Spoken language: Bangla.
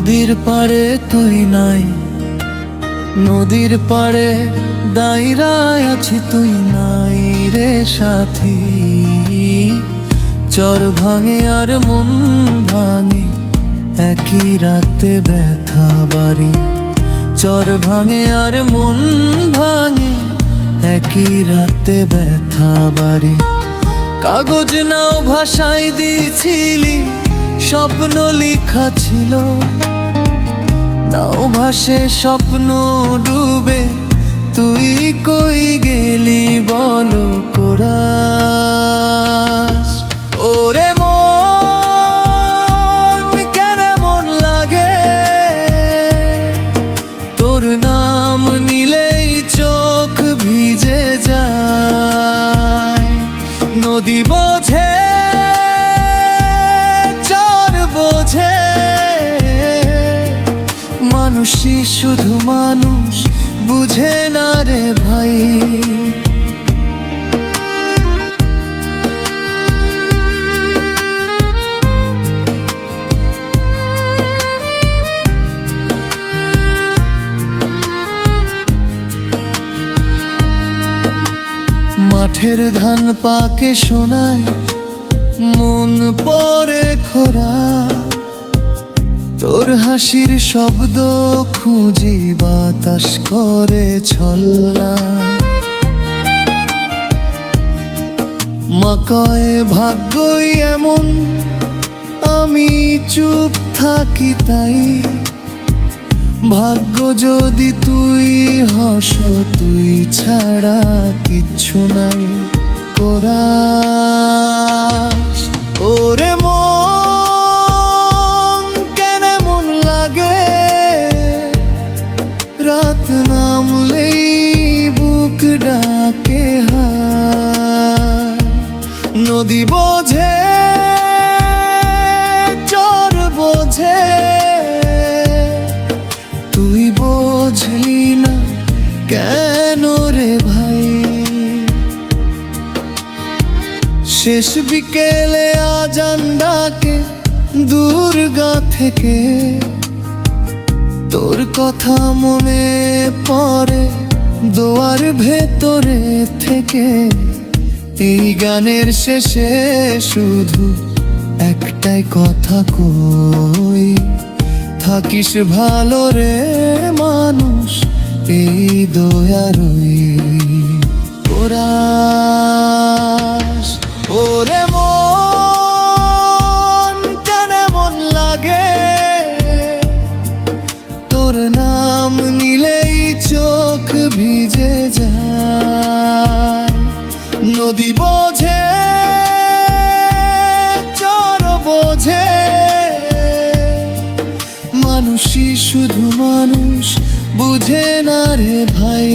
নদীর পাড়ে তুই নাই, নদীর পাড়ে দাঁড়ায় আছি তুই নাই রে সাথী। চর ভাঙে আর মন ভাঙে একই রাতে ব্যথা বাড়ি। চর ভাঙে আর মন ভাঙে একই রাতে ব্যথা বাড়ি। কাগজ নাও ভাষায় দিয়েছিলি, স্বপ্ন লেখা ছিল। নাও ভাসে স্বপ্ন ডুবে, তুই কই গেলি বলো কোরাস। ওরে মন কেন মন লাগে, তোর নাম নিলেই চোখ ভিজে যায়। নদী বোঝে চর বোঝে, মানুষই শুধু মানুষ বুঝে না রে ভাই। মাঠের ধান পাকে শোনায় মন পরে খোরা। তোর হাসির শব্দ খুঁজি বাতাস করে ছলনা। মা কয় ভাগ্যই এমন, আমি চুপ থাকি তাই। ভাগ্য যদি তুই হস, তুই ছাড়া কিচ্ছু নাই কোরাস। ওরে মন কেন মন লাগে, রাত নামলেই বুক ডাকে হায়। নদী বোঝে চর বোঝে, তুই বোঝলি না কেন রে ভাই। শেষ বিকেলে আজান ডাকে দুর্গা থেকে, তোর কথা মনে পড়ে দোয়ার ভেতরে থেকে। এই গানের শেষে শুধু একটাই কথা কই, থাকিস ভালো রে মানুষ এই দয়ারই কোরাস। ওরে মন কেন মন লাগে, তোর নাম নিলেই চোখ ভিজে যায়। নদী বোঝে চর বোঝে, মানুষই শুধু মানুষ বুঝে না রে ভাই।